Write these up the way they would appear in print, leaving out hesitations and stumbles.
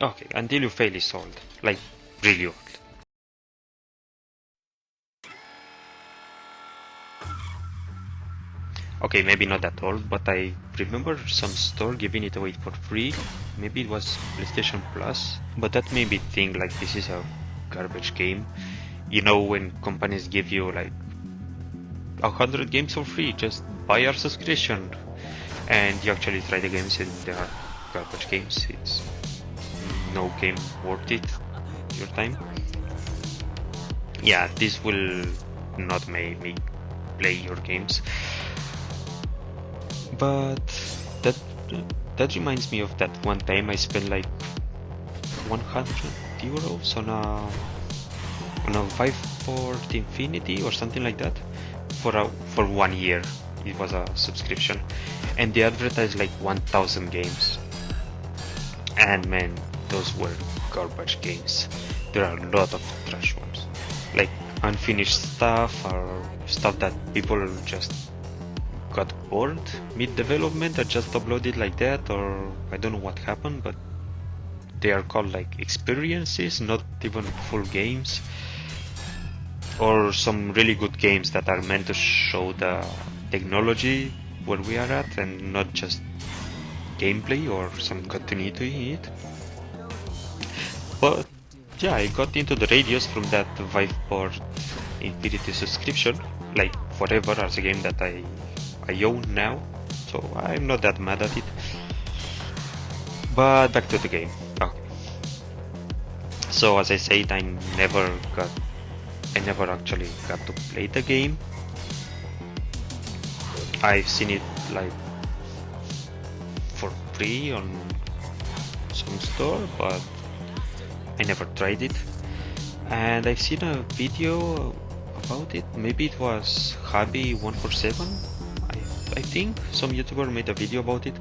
Okay, until you fail is old, like really old. Okay, maybe not that old, but I remember some store giving it away for free. Maybe it was PlayStation Plus, but that made me think like this is a garbage game. You know, when companies give you like 100 games for free, just buy our subscription, and you actually try the games and they are garbage games. It's no game worth it, your time. Yeah, this will not make me play your games. But that that reminds me of that one time I spent like 100 euros on a Vive Port Infinity or something like that for 1 year. It was a subscription, and they advertised like 1,000 games. And man, those were garbage games. There are a lot of trash ones, like unfinished stuff or stuff that people just got bored mid-development and just uploaded like that, or I don't know what happened, but they are called like experiences, not even full games, or some really good games that are meant to show the technology where we are at and not just gameplay or some continuity in it. But yeah, I got into the radius from that Viveport Infinity subscription, like forever, as a game that I own now, so I'm not that mad at it. But back to the game. Okay. So as I said, I never actually got to play the game. I've seen it like for free on some store, but I never tried it. And I've seen a video about it. Maybe it was Habi147. I think some YouTuber made a video about it,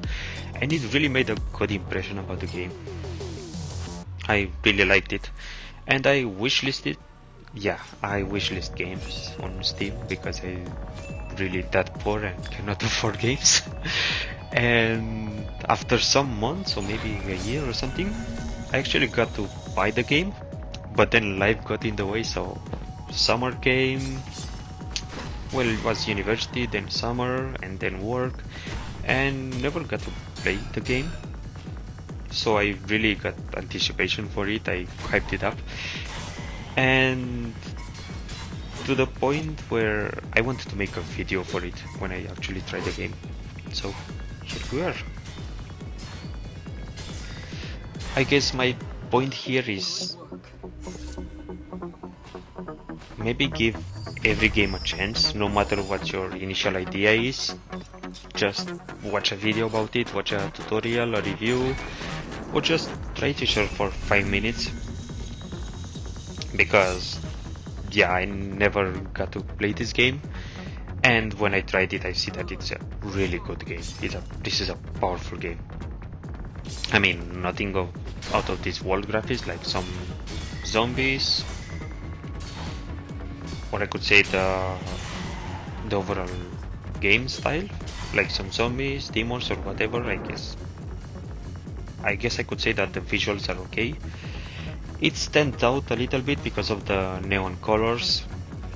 and it really made a good impression about the game. I really liked it, and I wishlisted. Yeah, I wishlist games on Steam because I'm really that poor and cannot afford games. And after some months, or maybe a year or something, I actually got to buy the game, but then life got in the way, so summer came. Well, it was university, then summer, and then work, and never got to play the game. So I really got anticipation for it. I hyped it up, and to the point where I wanted to make a video for it when I actually tried the game. So here we are. I guess my point here is maybe give every game a chance, no matter what your initial idea is. Just watch a video about it, watch a tutorial, a review, or just try it yourself for 5 minutes. Because yeah, I never got to play this game, and when I tried it, I see that it's a really good game. This is a powerful game. I mean, nothing out of this world graphics, like some zombies, or I could say the overall game style, like some zombies, demons, or whatever. I guess I could say that the visuals are okay. It stands out a little bit because of the neon colors,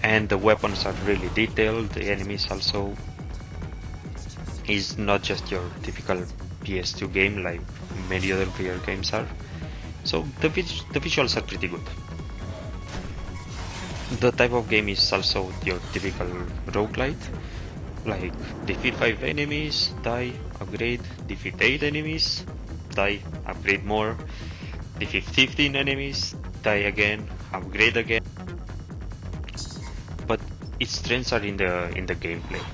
and the weapons are really detailed. The enemies also is not just your typical PS2 game like many other VR games are. So the visuals are pretty good. The type of game is also your typical roguelite, like defeat 5 enemies, die, upgrade, defeat 8 enemies, die, upgrade more, defeat 15 enemies, die again, upgrade again. But its strengths are in the gameplay.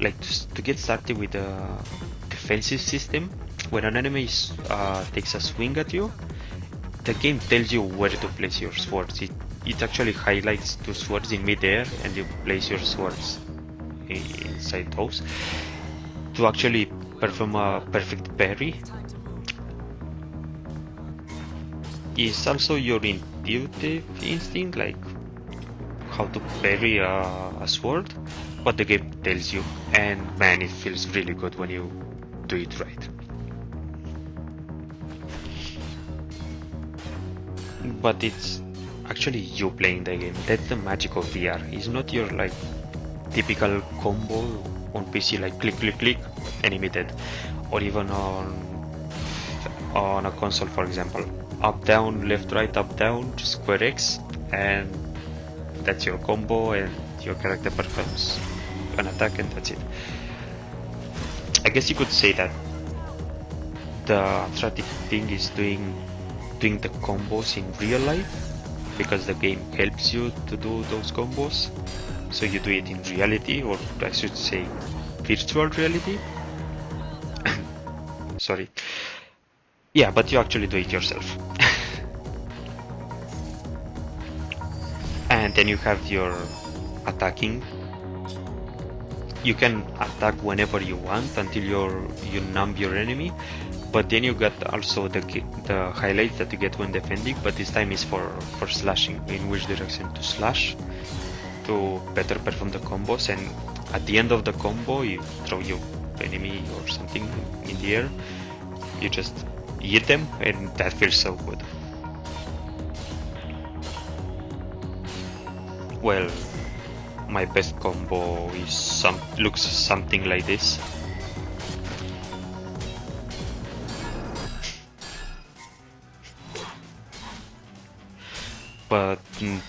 Like to get started with the defensive system, when an enemy takes a swing at you, the game tells you where to place your swords. It actually highlights two swords in mid-air, and you place your swords inside those to actually perform a perfect parry. It's also your intuitive instinct, like how to parry a sword, but the game tells you, and man, it feels really good when you do it right. but it's actually you playing the game. That's the magic of VR. It's not your like typical combo on PC, like click click click, enemy dead, or even on a console, for example, up down left right up down square X, and that's your combo, and your character performs an attack, and that's it. I guess you could say that the attractive thing is doing the combos in real life, because the game helps you to do those combos. So you do it in reality, or I should say virtual reality. Sorry. Yeah, but you actually do it yourself. And then you have your attacking. You can attack whenever you want until you numb your enemy, but then you got also the highlights that you get when defending, but this time is for slashing, in which direction to slash to better perform the combos. And at the end of the combo, you throw your enemy or something in the air, you just hit them, and that feels so good. Well, my best combo is looks something like this. But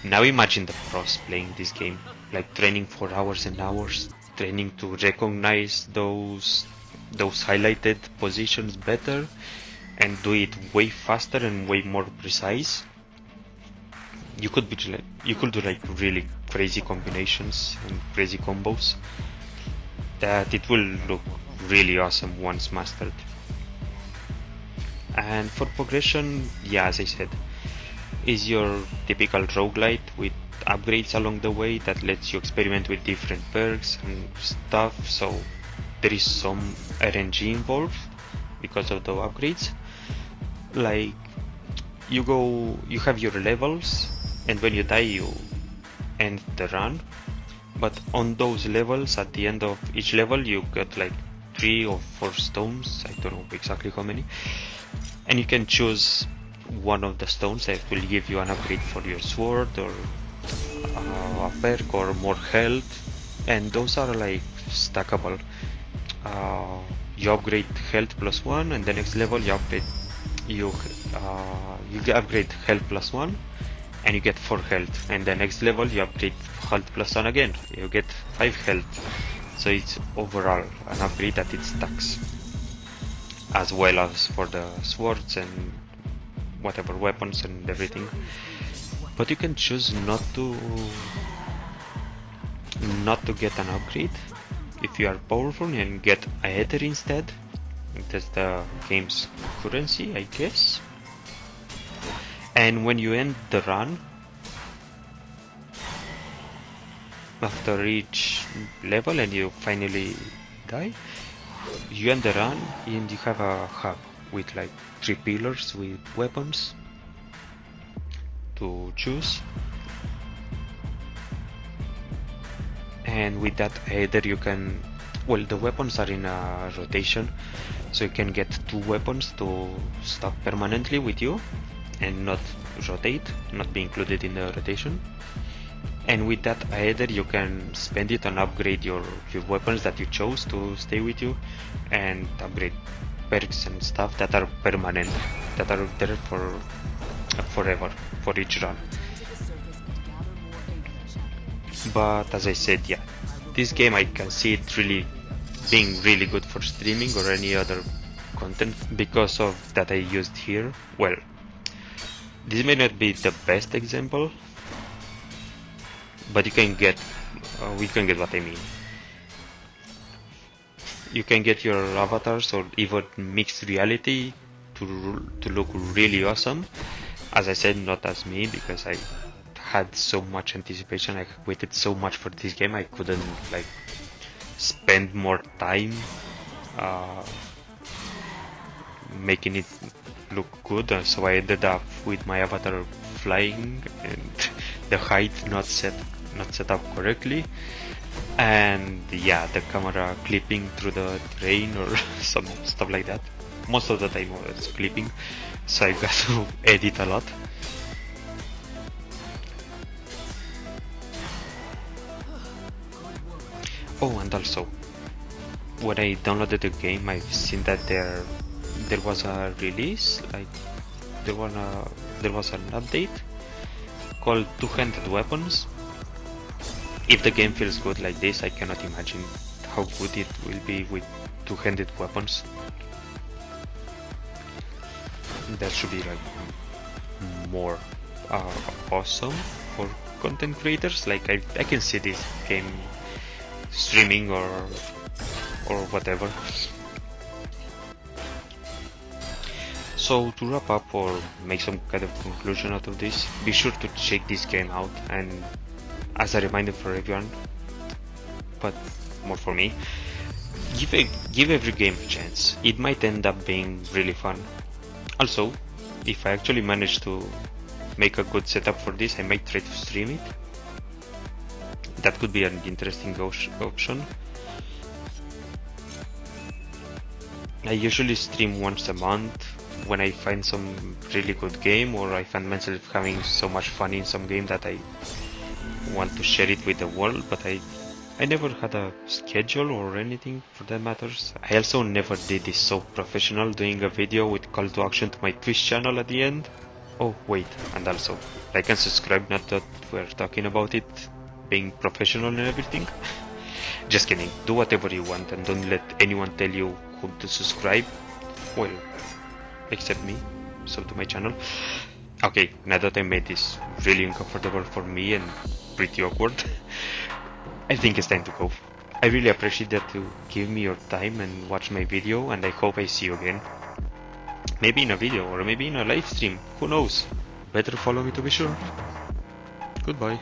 now imagine the pros playing this game, like training for hours and hours, training to recognize those highlighted positions better, and do it way faster and way more precise. You could do like really crazy combinations and crazy combos that it will look really awesome once mastered. And for progression, yeah, as I said, is your typical roguelite with upgrades along the way that lets you experiment with different perks and stuff, so there is some RNG involved because of the upgrades. Like you have your levels, and when you die you end the run, but on those levels, at the end of each level, you get like 3 or 4 stones, I don't know exactly how many, and you can choose one of the stones that will give you an upgrade for your sword, or a perk, or more health, and those are like stackable. You upgrade health +1, and the next level you upgrade you upgrade health +1, and you get 4 health, and the next level you upgrade health +1 again, you get 5 health. So it's overall an upgrade that it stacks, as well as for the swords and whatever weapons and everything. But you can choose not to get an upgrade if you are powerful, and get a Aether instead. That's the game's currency, I guess. And when you end the run, after each level and you finally die, you end the run and you have a hub with like 3 pillars with weapons to choose. And with that either you can, well, the weapons are in a rotation, so you can get 2 weapons to stock permanently with you and not rotate, not be included in the rotation. And with that either you can spend it and upgrade your weapons that you chose to stay with you, and upgrade perks and stuff that are permanent, that are there for forever, for each run. But as I said, yeah, this game I can see it really being really good for streaming or any other content because of that I used here. Well, this may not be the best example, but you can get we can get what I mean. You can get your avatars or even mixed reality to look really awesome. As I said, not as me, because I had so much anticipation, I waited so much for this game, I couldn't like spend more time making it look good, so I ended up with my avatar flying and the height not set up correctly, and yeah, the camera clipping through the terrain or some stuff like that. Most of the time it's clipping, so I got to edit a lot. Oh, and also, when I downloaded the game, I've seen that there was a release, like there was an update called Two-Handed Weapons. If the game feels good like this, I cannot imagine how good it will be with two-handed weapons. That should be like more awesome for content creators. Like I can see this game streaming or whatever. So to wrap up or make some kind of conclusion out of this, be sure to check this game out, and as a reminder for everyone, but more for me, give every game a chance. It might end up being really fun. Also, if I actually manage to make a good setup for this, I might try to stream it. That could be an interesting option. I usually stream once a month when I find some really good game, or I find myself having so much fun in some game that I want to share it with the world, but I never had a schedule or anything for that matters. I also never did this so professional, doing a video with call to action to my Twitch channel at the end. Oh wait, and also like and subscribe, not that we're talking about it being professional and everything. Just kidding, do whatever you want and don't let anyone tell you who to subscribe. Well, except me, sub to my channel. Okay, now that I made this really uncomfortable for me and pretty awkward, I think it's time to go. I really appreciate that you give me your time and watch my video, and I hope I see you again. Maybe in a video or maybe in a live stream, who knows? Better follow me to be sure. Goodbye.